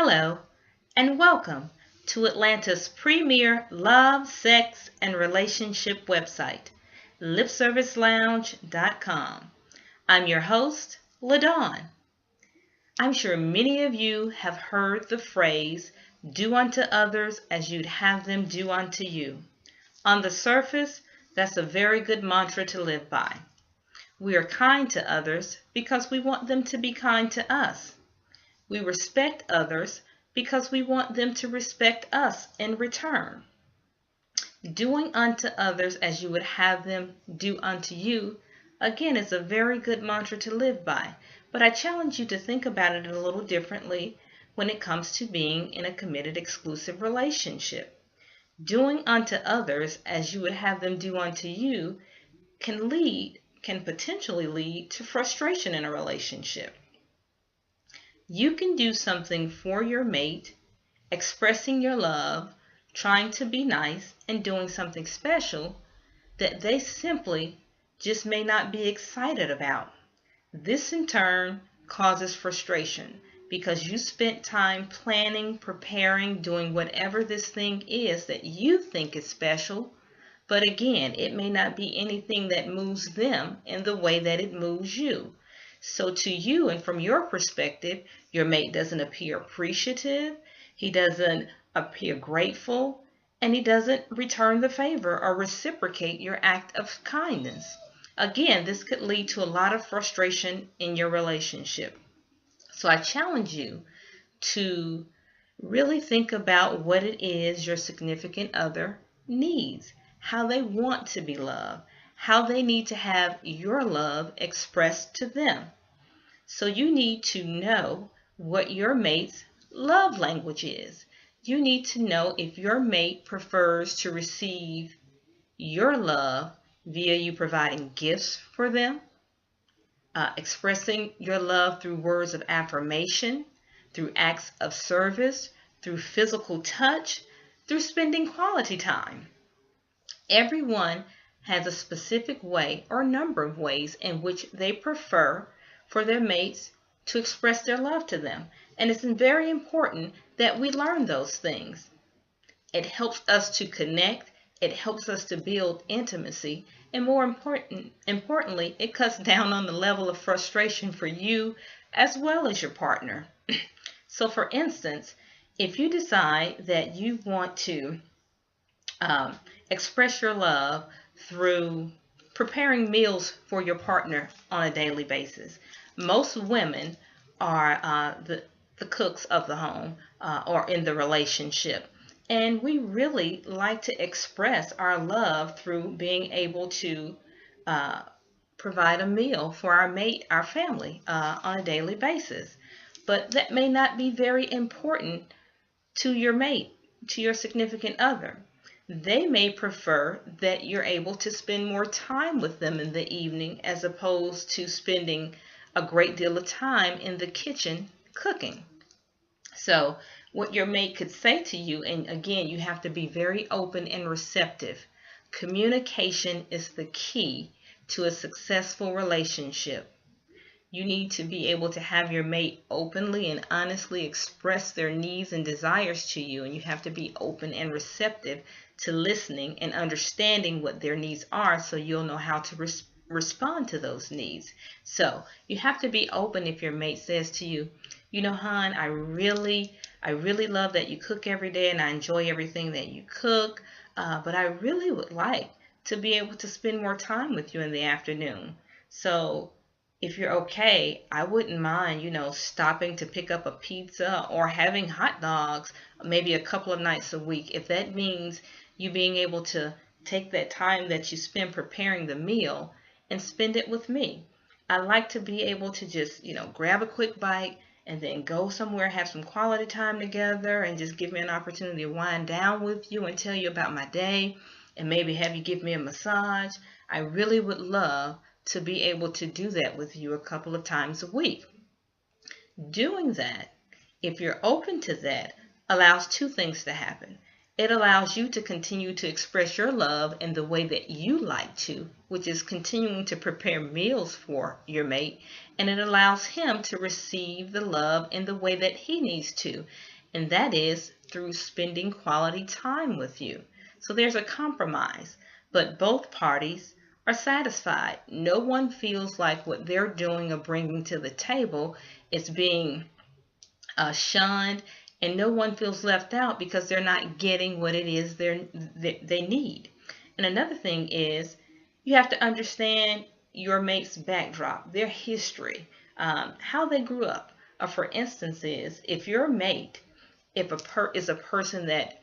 Hello, and welcome to Atlanta's premier love, sex, and relationship website, lipservicelounge.com. I'm your host, LaDawn. I'm sure many of you have heard the phrase, do unto others as you'd have them do unto you. On the surface, that's a very good mantra to live by. We are kind to others because we want them to be kind to us. We respect others because we want them to respect us in return. Doing unto others as you would have them do unto you, again, is a very good mantra to live by. But I challenge you to think about it a little differently when it comes to being in a committed exclusive relationship. Doing unto others as you would have them do unto you can potentially lead to frustration in a relationship. You can do something for your mate, expressing your love, trying to be nice, and doing something special that they simply just may not be excited about. This in turn causes frustration because you spent time planning, preparing, doing whatever this thing is that you think is special, but again, it may not be anything that moves them in the way that it moves you. So to you and from your perspective, your mate doesn't appear appreciative, he doesn't appear grateful, and he doesn't return the favor or reciprocate your act of kindness. Again, this could lead to a lot of frustration in your relationship. So I challenge you to really think about what it is your significant other needs, how they want to be loved, how they need to have your love expressed to them. So you need to know what your mate's love language is. You need to know if your mate prefers to receive your love via you providing gifts for them, expressing your love through words of affirmation, through acts of service, through physical touch, through spending quality time. Everyone has a specific way or number of ways in which they prefer for their mates to express their love to them. And it's very important that we learn those things. It helps us to connect, it helps us to build intimacy, and more importantly, it cuts down on the level of frustration for you as well as your partner. So for instance, if you decide that you want to express your love through preparing meals for your partner on a daily basis. Most women are the cooks of the home or in the relationship. And we really like to express our love through being able to provide a meal for our mate, our family, on a daily basis. But that may not be very important to your mate, to your significant other. They may prefer that you're able to spend more time with them in the evening as opposed to spending a great deal of time in the kitchen cooking. So what your mate could say to you, and again, you have to be very open and receptive. Communication is the key to a successful relationship. You need to be able to have your mate openly and honestly express their needs and desires to you, and you have to be open and receptive to listening and understanding what their needs are so you'll know how to respond to those needs. So you have to be open if your mate says to you, you know, hon, I really love that you cook every day and I enjoy everything that you cook, but I really would like to be able to spend more time with you in the afternoon. So if you're okay, I wouldn't mind, stopping to pick up a pizza or having hot dogs maybe a couple of nights a week. If that means you being able to take that time that you spend preparing the meal and spend it with me. I like to be able to just, grab a quick bite and then go somewhere, have some quality time together and just give me an opportunity to wind down with you and tell you about my day and maybe have you give me a massage. I really would love to be able to do that with you a couple of times a week. Doing that, if you're open to that, allows two things to happen. It allows you to continue to express your love in the way that you like to, which is continuing to prepare meals for your mate, and it allows him to receive the love in the way that he needs to, and that is through spending quality time with you. So there's a compromise, but both parties are satisfied. No one feels like what they're doing or bringing to the table is being shunned, and no one feels left out because they're not getting what it is they need. And another thing is you have to understand your mate's backdrop, their history, how they grew up. For instance, if your mate is a person that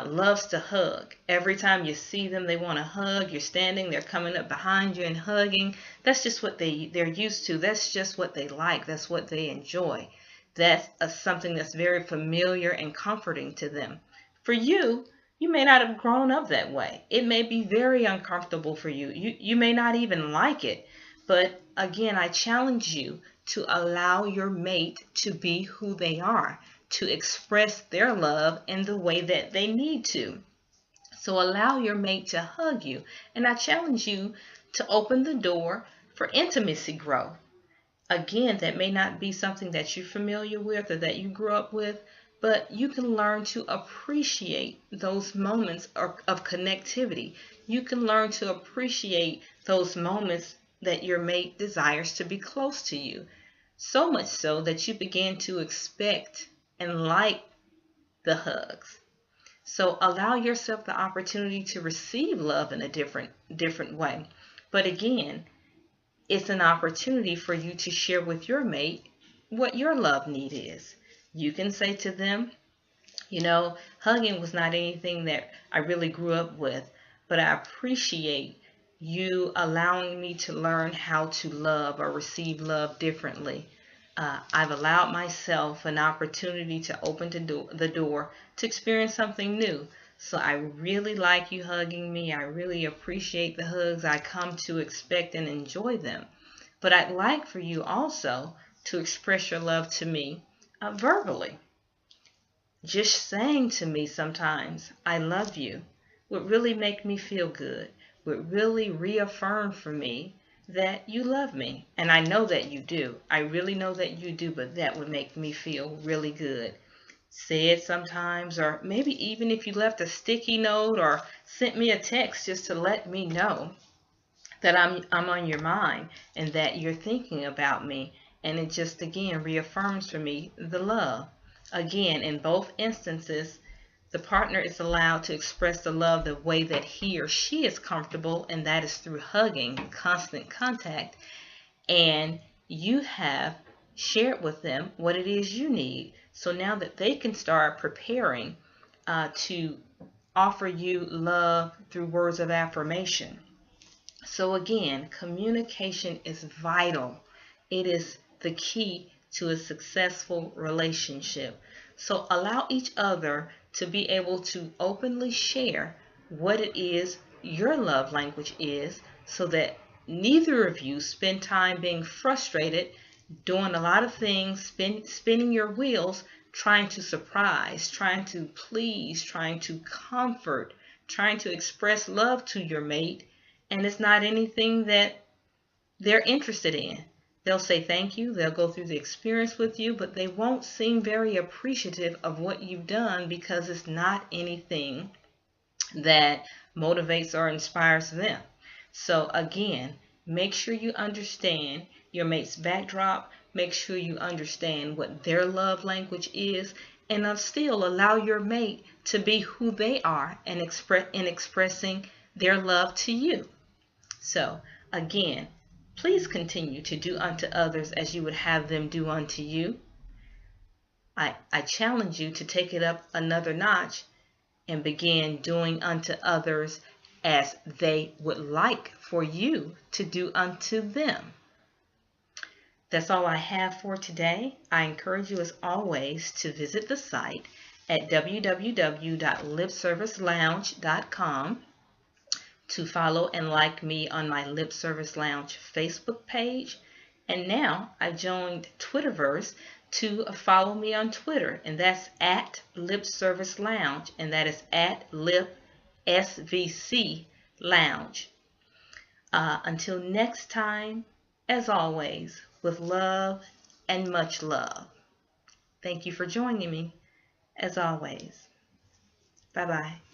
loves to hug. Every time you see them, they want to hug. You're standing, they're coming up behind you and hugging. That's just what they're used to. That's just what they like. That's what they enjoy. That's something that's very familiar and comforting to them. For you, you may not have grown up that way. It may be very uncomfortable for you. You may not even like it. But again, I challenge you to allow your mate to be who they are, to express their love in the way that they need to. So allow your mate to hug you. And I challenge you to open the door for intimacy growth. Again, that may not be something that you're familiar with or that you grew up with, but you can learn to appreciate those moments of connectivity. You can learn to appreciate those moments that your mate desires to be close to you. So much so that you begin to expect and like the hugs. So allow yourself the opportunity to receive love in a different way. But again, it's an opportunity for you to share with your mate what your love need is. You can say to them, hugging was not anything that I really grew up with, but I appreciate you allowing me to learn how to love or receive love differently. I've allowed myself an opportunity to open the door to experience something new. So I really like you hugging me. I really appreciate the hugs. I come to expect and enjoy them. But I'd like for you also to express your love to me verbally. Just saying to me sometimes, I love you, would really make me feel good, would really reaffirm for me that you love me. And I know that you do. I really know that you do, but that would make me feel really good. Say it sometimes, or maybe even if you left a sticky note or sent me a text just to let me know that I'm on your mind and that you're thinking about me. And it just again reaffirms for me the love. Again, in both instances, the partner is allowed to express the love the way that he or she is comfortable, and that is through hugging, constant contact. And you have shared with them what it is you need. So now that they can start preparing to offer you love through words of affirmation. So again, communication is vital. It is the key to a successful relationship. So allow each other to be able to openly share what it is your love language is, so that neither of you spend time being frustrated, doing a lot of things, spinning your wheels, trying to surprise, trying to please, trying to comfort, trying to express love to your mate, and it's not anything that they're interested in. They'll say thank you, they'll go through the experience with you, but they won't seem very appreciative of what you've done because it's not anything that motivates or inspires them. So again, make sure you understand your mate's backdrop, make sure you understand what their love language is, and still allow your mate to be who they are and expressing their love to you. So again, please continue to do unto others as you would have them do unto you. I challenge you to take it up another notch and begin doing unto others as they would like for you to do unto them. That's all I have for today. I encourage you as always to visit the site at www.lipservicelounge.com to follow and like me on my Lip Service Lounge Facebook page. And now I've joined Twitterverse to follow me on Twitter, and that's at Lip Service Lounge, and that is at Lip SVC Lounge. Until next time, as always, with love and much love. Thank you for joining me, as always. Bye-bye.